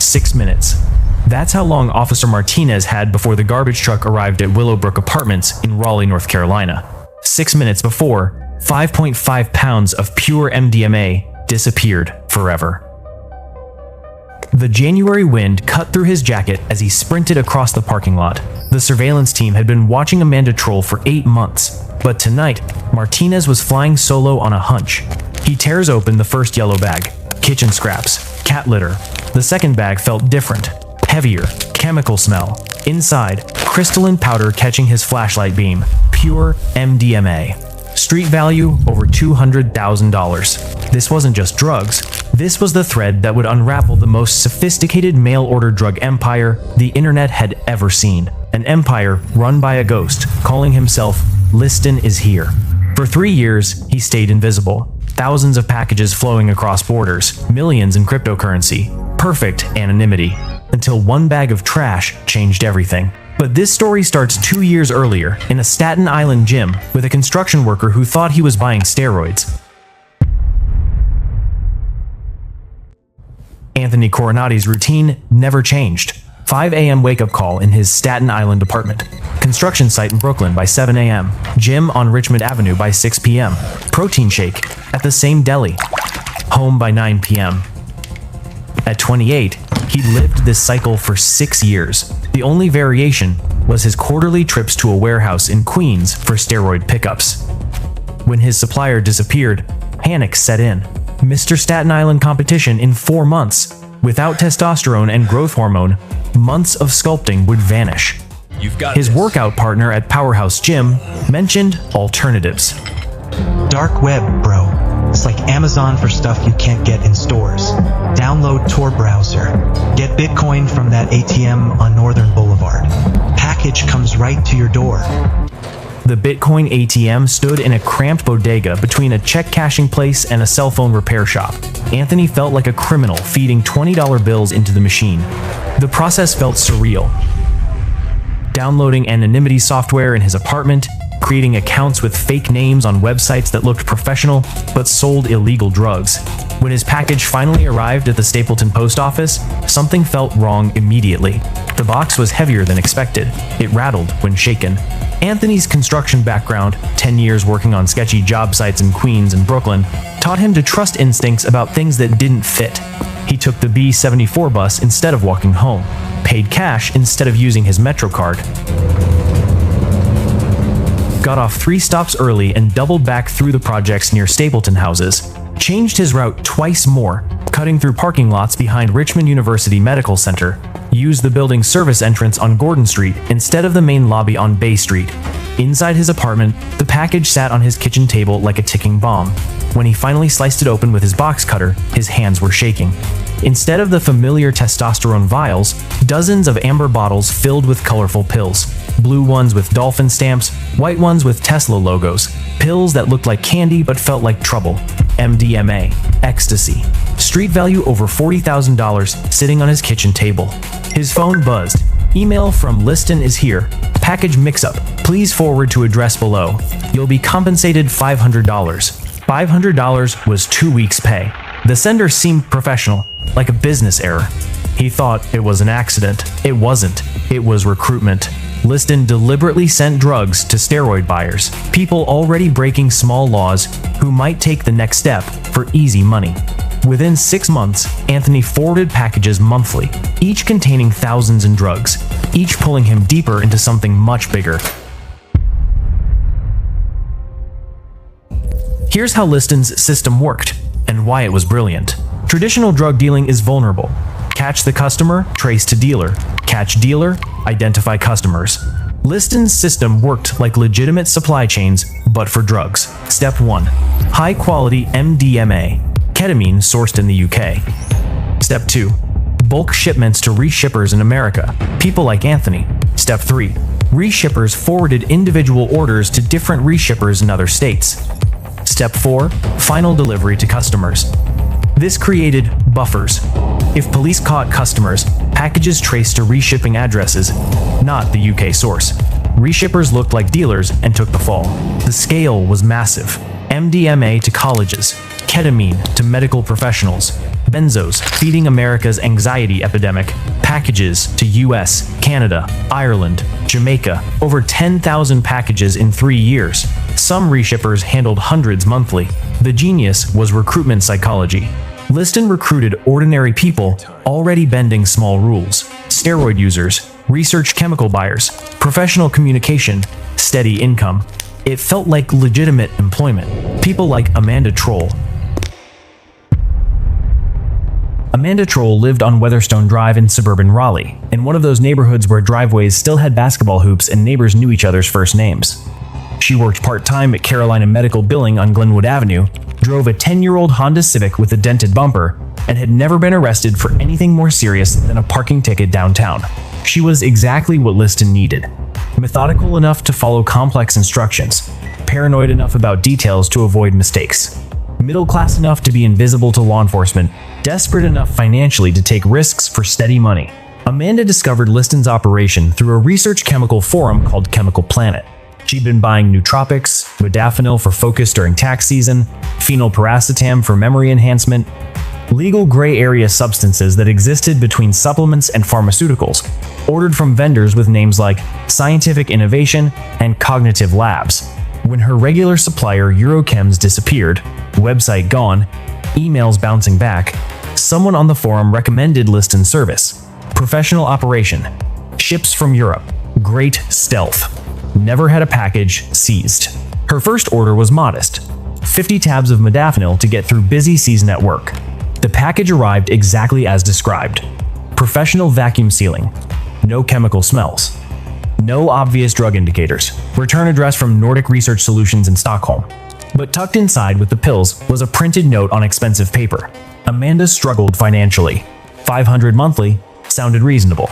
6 minutes. That's how long Officer Martinez had before the garbage truck arrived at Willowbrook Apartments in Raleigh, North Carolina. 6 minutes before, 5.5 pounds of pure MDMA disappeared forever. The January wind cut through his jacket as he sprinted across the parking lot. The surveillance team had been watching Amanda Troll for 8 months, but tonight, Martinez was flying solo on a hunch. He tears open the first yellow bag. Kitchen scraps, cat litter. The second bag felt different, heavier, chemical smell. Inside, crystalline powder catching his flashlight beam. Pure MDMA. Street value over $200,000. This wasn't just drugs. This was the thread that would unravel the most sophisticated mail-order drug empire the internet had ever seen. An empire run by a ghost, calling himself Liston is Here. For 3 years, he stayed invisible. Thousands of packages flowing across borders, millions in cryptocurrency, perfect anonymity, until one bag of trash changed everything. But this story starts 2 years earlier, in a Staten Island gym, with a construction worker who thought he was buying steroids. Anthony Coronati's routine never changed. 5 a.m. wake-up call in his Staten Island apartment. Construction site in Brooklyn by 7 a.m. Gym on Richmond Avenue by 6 p.m. Protein shake at the same deli. Home by 9 p.m. At 28, he'd lived this cycle for 6 years. The only variation was his quarterly trips to a warehouse in Queens for steroid pickups. When his supplier disappeared, panic set in. Mr. Staten Island competition in 4 months. Without testosterone and growth hormone, months of sculpting would vanish. His workout partner at Powerhouse Gym mentioned alternatives. Dark web, bro. It's like Amazon for stuff you can't get in stores. Download Tor browser. Get Bitcoin from that ATM on Northern Boulevard. Package comes right to your door. The Bitcoin ATM stood in a cramped bodega between a check cashing place and a cell phone repair shop. Anthony felt like a criminal feeding $20 bills into the machine. The process felt surreal. Downloading anonymity software in his apartment, creating accounts with fake names on websites that looked professional but sold illegal drugs. When his package finally arrived at the Stapleton post office, something felt wrong immediately. The box was heavier than expected. It rattled when shaken. Anthony's construction background, 10 years working on sketchy job sites in Queens and Brooklyn, taught him to trust instincts about things that didn't fit. He took the B-74 bus instead of walking home, paid cash instead of using his Metro card, got off 3 stops early and doubled back through the projects near Stapleton houses, changed his route twice more, cutting through parking lots behind Richmond University Medical Center, used the building's service entrance on Gordon Street instead of the main lobby on Bay Street. Inside his apartment, the package sat on his kitchen table like a ticking bomb. When he finally sliced it open with his box cutter, his hands were shaking. Instead of the familiar testosterone vials, dozens of amber bottles filled with colorful pills. Blue ones with dolphin stamps, white ones with Tesla logos. Pills that looked like candy but felt like trouble. MDMA, ecstasy. Street value over $40,000 sitting on his kitchen table. His phone buzzed. Email from Liston is Here. Package mix-up. Please forward to address below. You'll be compensated $500. $500 was 2 weeks' pay. The sender seemed professional, like a business error. He thought it was an accident. It wasn't. It was recruitment. Liston deliberately sent drugs to steroid buyers, people already breaking small laws who might take the next step for easy money. Within 6 months, Anthony forwarded packages monthly, each containing thousands in drugs, each pulling him deeper into something much bigger. Here's how Liston's system worked, and why it was brilliant. Traditional drug dealing is vulnerable. Catch the customer, trace to dealer. Catch dealer, identify customers. Liston's system worked like legitimate supply chains, but for drugs. Step 1. High-quality MDMA, ketamine sourced in the UK. Step 2. Bulk shipments to reshippers in America, people like Anthony. Step 3. Reshippers forwarded individual orders to different reshippers in other states. Step 4. Final delivery to customers. This created buffers. If police caught customers, packages traced to reshipping addresses, not the UK source. Reshippers looked like dealers and took the fall. The scale was massive. MDMA to colleges, ketamine to medical professionals, benzos feeding America's anxiety epidemic, packages to US, Canada, Ireland, Jamaica, over 10,000 packages in 3 years. Some reshippers handled hundreds monthly. The genius was recruitment psychology. Liston recruited ordinary people already bending small rules, steroid users, research chemical buyers, professional communication, steady income. It felt like legitimate employment. People like Amanda Troll. Amanda Troll lived on Weatherstone Drive in suburban Raleigh, in one of those neighborhoods where driveways still had basketball hoops and neighbors knew each other's first names. She worked part-time at Carolina Medical Billing on Glenwood Avenue, drove a 10-year-old Honda Civic with a dented bumper, and had never been arrested for anything more serious than a parking ticket downtown. She was exactly what Liston needed. Methodical enough to follow complex instructions, paranoid enough about details to avoid mistakes, middle-class enough to be invisible to law enforcement, desperate enough financially to take risks for steady money. Amanda discovered Liston's operation through a research chemical forum called Chemical Planet. She'd been buying nootropics, modafinil for focus during tax season, phenylparacetam for memory enhancement, legal gray area substances that existed between supplements and pharmaceuticals, ordered from vendors with names like Scientific Innovation and Cognitive Labs. When her regular supplier Eurochems disappeared, website gone, emails bouncing back, someone on the forum recommended Liston's service. Professional operation. Ships from Europe. Great stealth. Never had a package seized. Her first order was modest. 50 tabs of modafinil to get through busy season at work. The package arrived exactly as described. Professional vacuum sealing. No chemical smells. No obvious drug indicators. Return address from Nordic Research Solutions in Stockholm. But tucked inside with the pills was a printed note on expensive paper. Amanda struggled financially. $500 monthly sounded reasonable.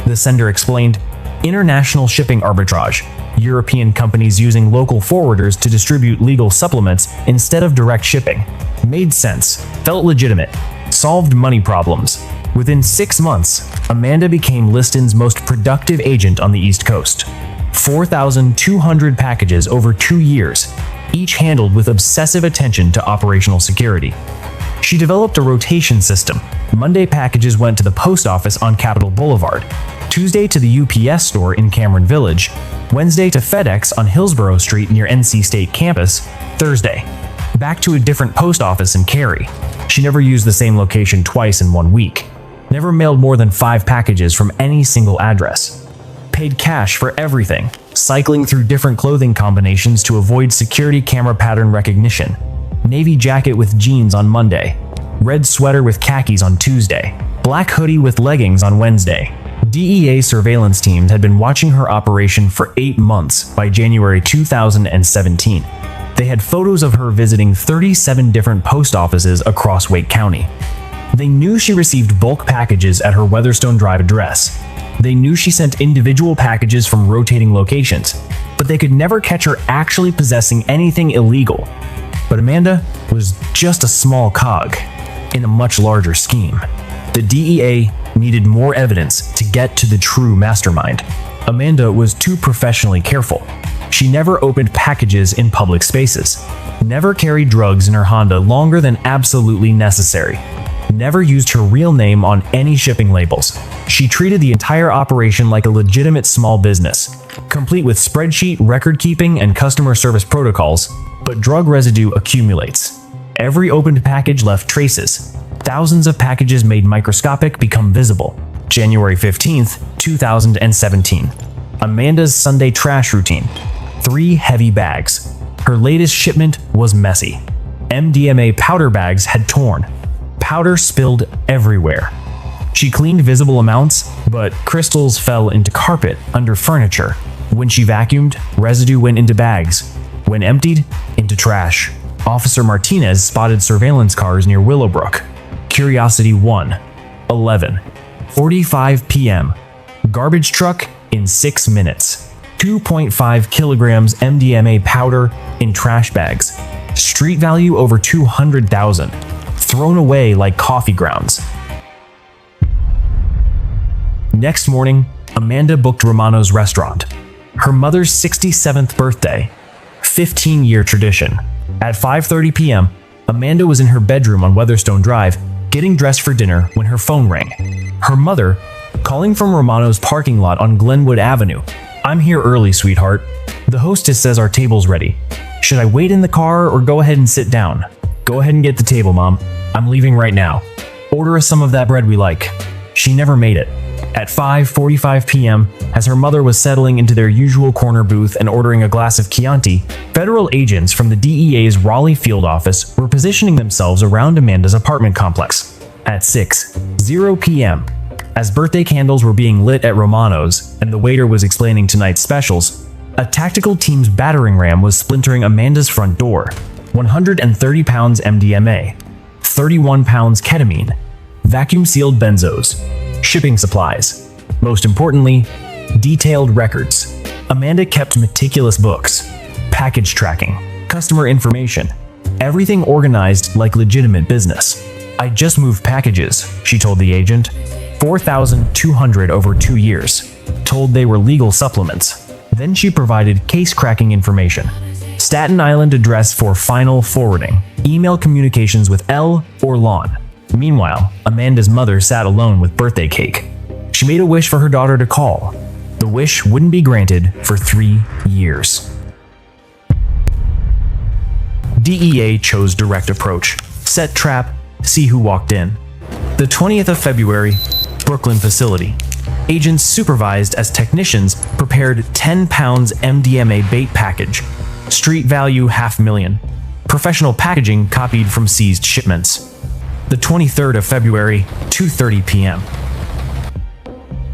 The sender explained, international shipping arbitrage. European companies using local forwarders to distribute legal supplements instead of direct shipping. Made sense, felt legitimate, solved money problems. Within 6 months, Amanda became Liston's most productive agent on the East Coast. 4,200 packages over 2 years, each handled with obsessive attention to operational security. She developed a rotation system. Monday packages went to the post office on Capitol Boulevard, Tuesday to the UPS store in Cameron Village, Wednesday to FedEx on Hillsborough Street near NC State campus, Thursday back to a different post office in Cary. She never used the same location twice in 1 week. Never mailed more than 5 packages from any single address. Paid cash for everything, cycling through different clothing combinations to avoid security camera pattern recognition. Navy jacket with jeans on Monday, red sweater with khakis on Tuesday, black hoodie with leggings on Wednesday. DEA surveillance teams had been watching her operation for 8 months by January 2017. They had photos of her visiting 37 different post offices across Wake County. They knew she received bulk packages at her Weatherstone Drive address. They knew she sent individual packages from rotating locations, but they could never catch her actually possessing anything illegal. But Amanda was just a small cog in a much larger scheme. The DEA needed more evidence to get to the true mastermind. Amanda was too professionally careful. She never opened packages in public spaces, never carried drugs in her Honda longer than absolutely necessary, never used her real name on any shipping labels. She treated the entire operation like a legitimate small business, complete with spreadsheet, record keeping, and customer service protocols, but drug residue accumulates. Every opened package left traces. Thousands of packages made microscopic become visible. January 15th, 2017. Amanda's Sunday trash routine. 3 heavy bags. Her latest shipment was messy. MDMA powder bags had torn. Powder spilled everywhere. She cleaned visible amounts, but crystals fell into carpet under furniture. When she vacuumed, residue went into bags. When emptied, into trash. Officer Martinez spotted surveillance cars near Willowbrook. Curiosity 1, 11:45 p.m. Garbage truck in 6 minutes. 2.5 kilograms MDMA powder in trash bags. Street value over $200,000. Thrown away like coffee grounds. Next morning, Amanda booked Romano's restaurant. Her mother's 67th birthday. 15-year tradition. At 5:30 p.m., Amanda was in her bedroom on Weatherstone Drive, getting dressed for dinner when her phone rang. Her mother, calling from Romano's parking lot on Glenwood Avenue. "I'm here early, sweetheart. The hostess says our table's ready. Should I wait in the car or go ahead and sit down?" "Go ahead and get the table, Mom. I'm leaving right now. Order us some of that bread we like." She never made it. At 5:45 p.m., as her mother was settling into their usual corner booth and ordering a glass of Chianti, federal agents from the DEA's Raleigh field office were positioning themselves around Amanda's apartment complex. At 6:00 p.m., as birthday candles were being lit at Romano's and the waiter was explaining tonight's specials, a tactical team's battering ram was splintering Amanda's front door. 130 pounds MDMA, 31 pounds ketamine, vacuum-sealed benzos, shipping supplies. Most importantly, detailed records. Amanda kept meticulous books, package tracking, customer information, everything organized like legitimate business. "I just moved packages," she told the agent. 4,200 over 2 years, told they were legal supplements. Then she provided case-cracking information. Staten Island address for final forwarding, email communications with L or Lon. Meanwhile, Amanda's mother sat alone with birthday cake. She made a wish for her daughter to call. The wish wouldn't be granted for 3 years. DEA chose direct approach. Set trap, see who walked in. The 20th of February, Brooklyn facility. Agents supervised as technicians prepared 10 pounds MDMA bait package. Street value $500,000. Professional packaging copied from seized shipments. The 23rd of February, 2:30 p.m.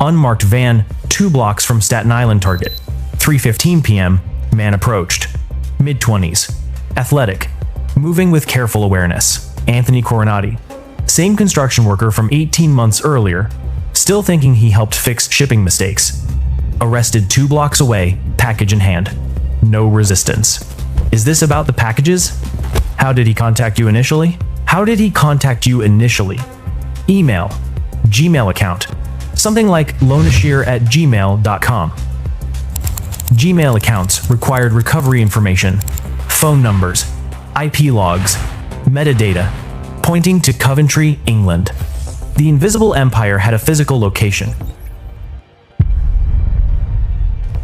Unmarked van, 2 blocks from Staten Island target. 3:15 p.m., man approached. Mid-20s. Athletic. Moving with careful awareness. Anthony Coronati. Same construction worker from 18 months earlier. Still thinking he helped fix shipping mistakes. Arrested 2 blocks away, package in hand. No resistance. Is this about the packages? How did he contact you initially? Email. Gmail account. Something like lonashir@gmail.com. Gmail accounts required recovery information, phone numbers, IP logs, metadata, pointing to Coventry, England. The Invisible Empire had a physical location.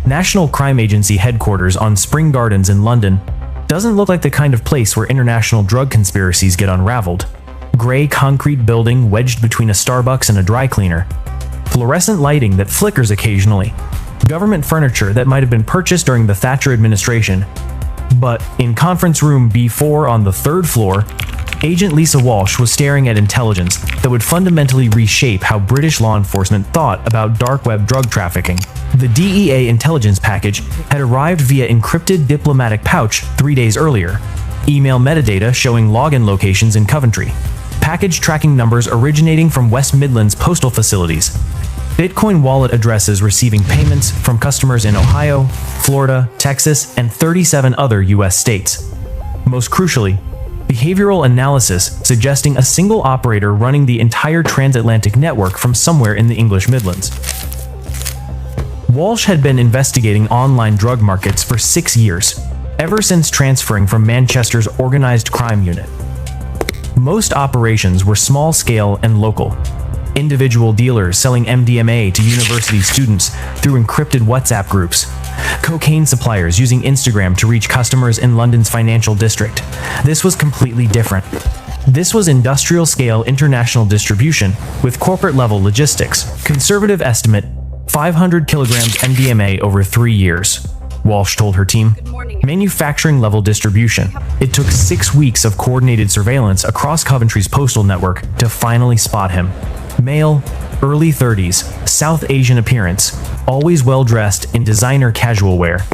National Crime Agency headquarters on Spring Gardens in London doesn't look like the kind of place where international drug conspiracies get unraveled. Gray concrete building wedged between a Starbucks and a dry cleaner. Fluorescent lighting that flickers occasionally. Government furniture that might have been purchased during the Thatcher administration. But in conference room B4 on the 3rd floor, Agent Lisa Walsh was staring at intelligence that would fundamentally reshape how British law enforcement thought about dark web drug trafficking. The DEA intelligence package had arrived via encrypted diplomatic pouch 3 days earlier. Email metadata showing login locations in Coventry. Package tracking numbers originating from West Midlands postal facilities. Bitcoin wallet addresses receiving payments from customers in Ohio, Florida, Texas, and 37 other US states. Most crucially, behavioral analysis suggesting a single operator running the entire transatlantic network from somewhere in the English Midlands. Walsh had been investigating online drug markets for 6 years, ever since transferring from Manchester's organized crime unit. Most operations were small-scale and local. Individual dealers selling MDMA to university students through encrypted WhatsApp groups. Cocaine suppliers using Instagram to reach customers in London's financial district. This was completely different. This was industrial-scale international distribution with corporate-level logistics. Conservative estimate, 500 kilograms MDMA over 3 years, Walsh told her team. Manufacturing-level distribution. It took 6 weeks of coordinated surveillance across Coventry's postal network to finally spot him. Male, early 30s, South Asian appearance, always well-dressed in designer casual wear.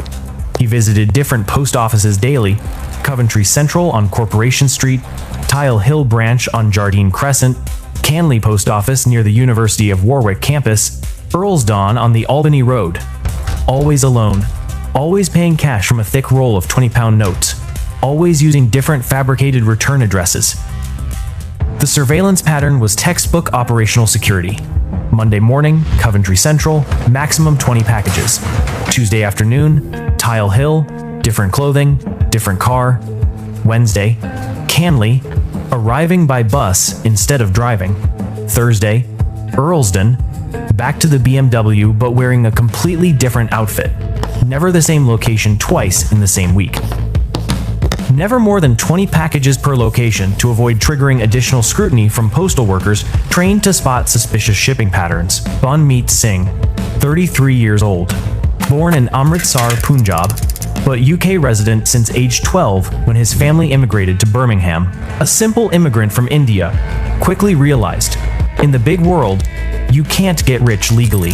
He visited different post offices daily: Coventry Central on Corporation Street, Tile Hill Branch on Jardine Crescent, Canley Post Office near the University of Warwick campus, Earlsdon on the Albany Road. Always alone, always paying cash from a thick roll of 20-pound notes, always using different fabricated return addresses. The surveillance pattern was textbook operational security. Monday morning, Coventry Central, maximum 20 packages. Tuesday afternoon, Tile Hill, different clothing, different car. Wednesday, Canley, arriving by bus instead of driving. Thursday, Earlsden, back to the BMW but wearing a completely different outfit. Never the same location twice in the same week. Never more than 20 packages per location to avoid triggering additional scrutiny from postal workers trained to spot suspicious shipping patterns. Banmeet Singh, 33 years old, born in Amritsar, Punjab, but UK resident since age 12 when his family immigrated to Birmingham. A simple immigrant from India, quickly realized, in the big world, you can't get rich legally.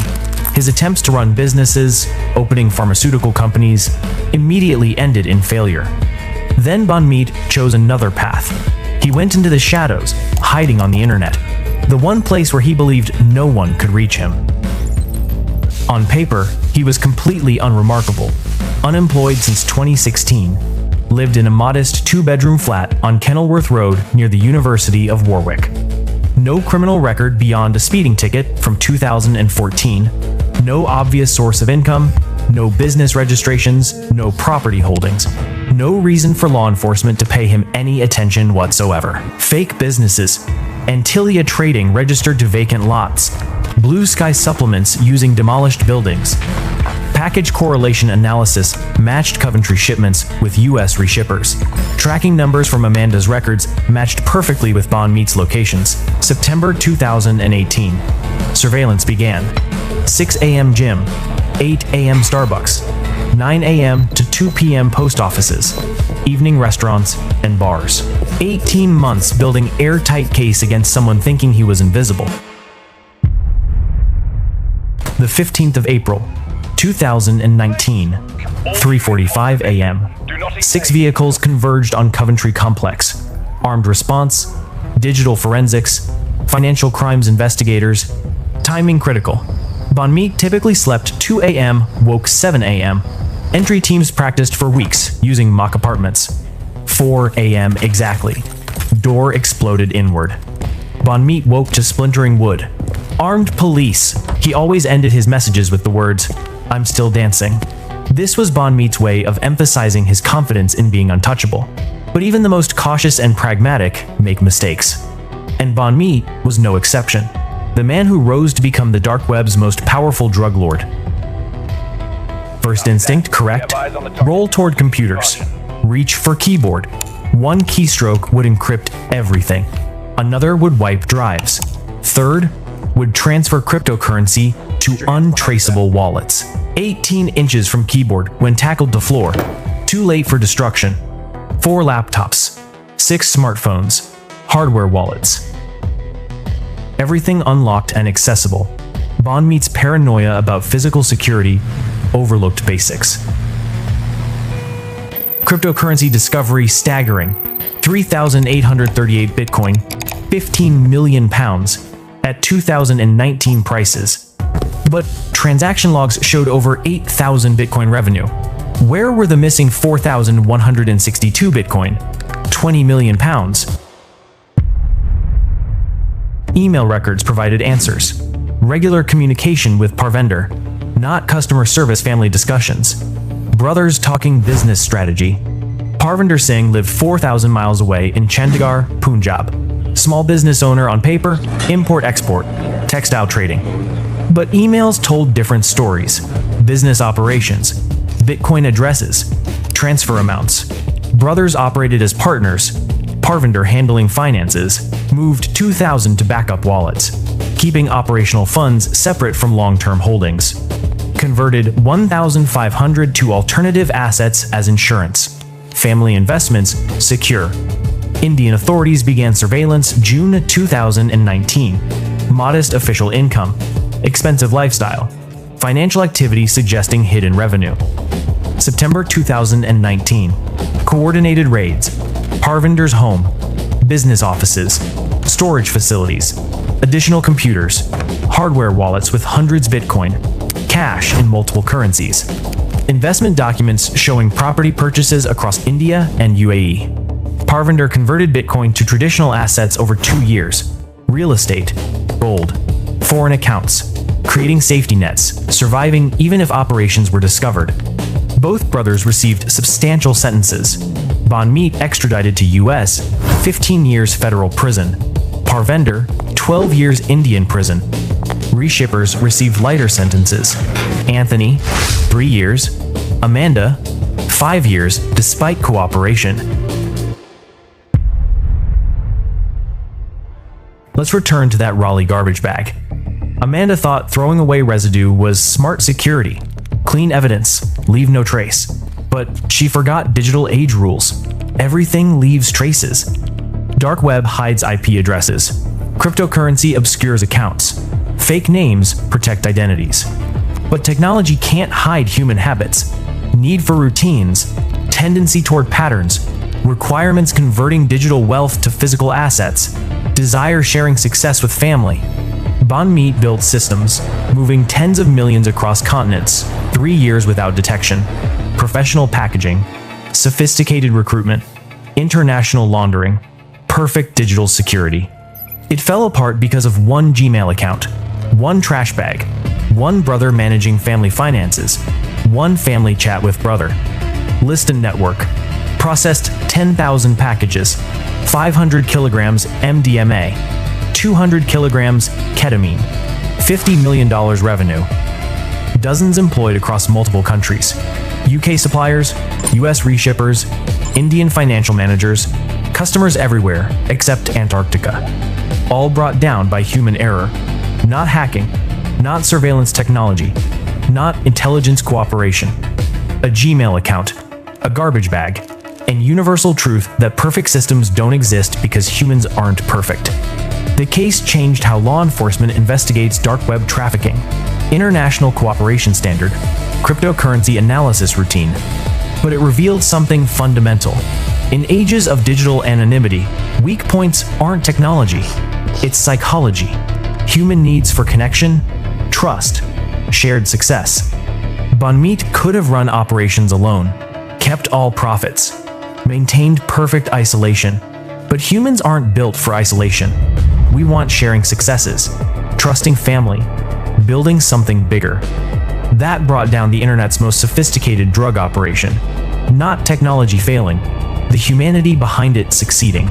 His attempts to run businesses, opening pharmaceutical companies, immediately ended in failure. Then Banmeet chose another path. He went into the shadows, hiding on the internet, the one place where he believed no one could reach him. On paper, he was completely unremarkable. Unemployed since 2016, lived in a modest two-bedroom flat on Kenilworth Road near the University of Warwick. No criminal record beyond a speeding ticket from 2014, no obvious source of income, no business registrations, no property holdings, no reason for law enforcement to pay him any attention whatsoever. Fake businesses, Antilia Trading registered to vacant lots, Blue Sky Supplements using demolished buildings. Package correlation analysis matched Coventry shipments with US reshippers. Tracking numbers from Amanda's records matched perfectly with Banmeet's locations. September 2018. Surveillance began. 6 a.m. gym, 8 a.m. Starbucks, 9 a.m. to 2 p.m. post offices, evening restaurants, and bars. 18 months building airtight case against someone thinking he was invisible. The 15th of April, 2019, 3:45 a.m. 6 vehicles converged on Coventry Complex. Armed response, digital forensics, financial crimes investigators. Timing critical. Banmeet typically slept 2 a.m., woke 7 a.m. Entry teams practiced for weeks using mock apartments. 4 a.m. exactly. Door exploded inward. Banmeet woke to splintering wood. Armed police. He always ended his messages with the words, "I'm still dancing." This was Banmeet's way of emphasizing his confidence in being untouchable. But even the most cautious and pragmatic make mistakes. And Banmeet was no exception. The man who rose to become the dark web's most powerful drug lord. First instinct, correct. Roll toward computers. Reach for keyboard. One keystroke would encrypt everything. Another would wipe drives. Third would transfer cryptocurrency to untraceable wallets. 18 inches from keyboard when tackled to floor. Too late for destruction. 4 laptops. 6 smartphones. Hardware wallets. Everything unlocked and accessible. Banmeet's paranoia about physical security overlooked basics. Cryptocurrency discovery staggering. 3,838 Bitcoin, 15 million pounds at 2019 prices. But transaction logs showed over 8,000 Bitcoin revenue. Where were the missing 4,162 Bitcoin, 20 million pounds? Email records provided answers. Regular communication with Parvender, not customer service family discussions. Brothers talking business strategy. Parvender Singh lived 4,000 miles away in Chandigarh, Punjab. Small business owner on paper, import-export, textile trading. But emails told different stories. Business operations, Bitcoin addresses, transfer amounts. Brothers operated as partners. Parvender handling finances, moved 2,000 to backup wallets, keeping operational funds separate from long-term holdings. Converted 1,500 to alternative assets as insurance. Family investments secure. Indian authorities began surveillance June 2019. Modest official income. Expensive lifestyle. Financial activity suggesting hidden revenue. September 2019. Coordinated raids. Parvender's home. Business offices. Storage facilities. Additional computers. Hardware wallets with hundreds Bitcoin. Cash in multiple currencies. Investment documents showing property purchases across India and UAE. Parvender converted Bitcoin to traditional assets over 2 years. Real estate, gold, foreign accounts, creating safety nets, surviving even if operations were discovered. Both brothers received substantial sentences. Bonmeat extradited to US, 15 years federal prison. Parvender, 12 years Indian prison. Reshippers received lighter sentences. Anthony, 3 years. Amanda, 5 years despite cooperation. Let's return to that Raleigh garbage bag. Amanda thought throwing away residue was smart security. Clean evidence, leave no trace. But she forgot digital age rules. Everything leaves traces. Dark web hides IP addresses. Cryptocurrency obscures accounts. Fake names protect identities. But technology can't hide human habits. Need for routines, tendency toward patterns, requirements converting digital wealth to physical assets, desire sharing success with family. Bonmeat built systems, moving tens of millions across continents, 3 years without detection. Professional packaging, sophisticated recruitment, international laundering, perfect digital security. It fell apart because of one Gmail account, one trash bag, one brother managing family finances, one family chat with brother. List and network. Processed 10,000 packages, 500 kilograms MDMA, 200 kilograms ketamine, $50 million revenue. Dozens employed across multiple countries. UK suppliers, US reshippers, Indian financial managers, customers everywhere except Antarctica. All brought down by human error. Not hacking, not surveillance technology, not intelligence cooperation. A Gmail account, a garbage bag, and universal truth that perfect systems don't exist because humans aren't perfect. The case changed how law enforcement investigates dark web trafficking, international cooperation standard, cryptocurrency analysis routine. But it revealed something fundamental. In ages of digital anonymity, weak points aren't technology, it's psychology. Human needs for connection, trust, shared success. Bonmeat could have run operations alone, kept all profits, maintained perfect isolation. But humans aren't built for isolation. We want sharing successes, trusting family, building something bigger. That brought down the internet's most sophisticated drug operation. Not technology failing, the humanity behind it succeeding.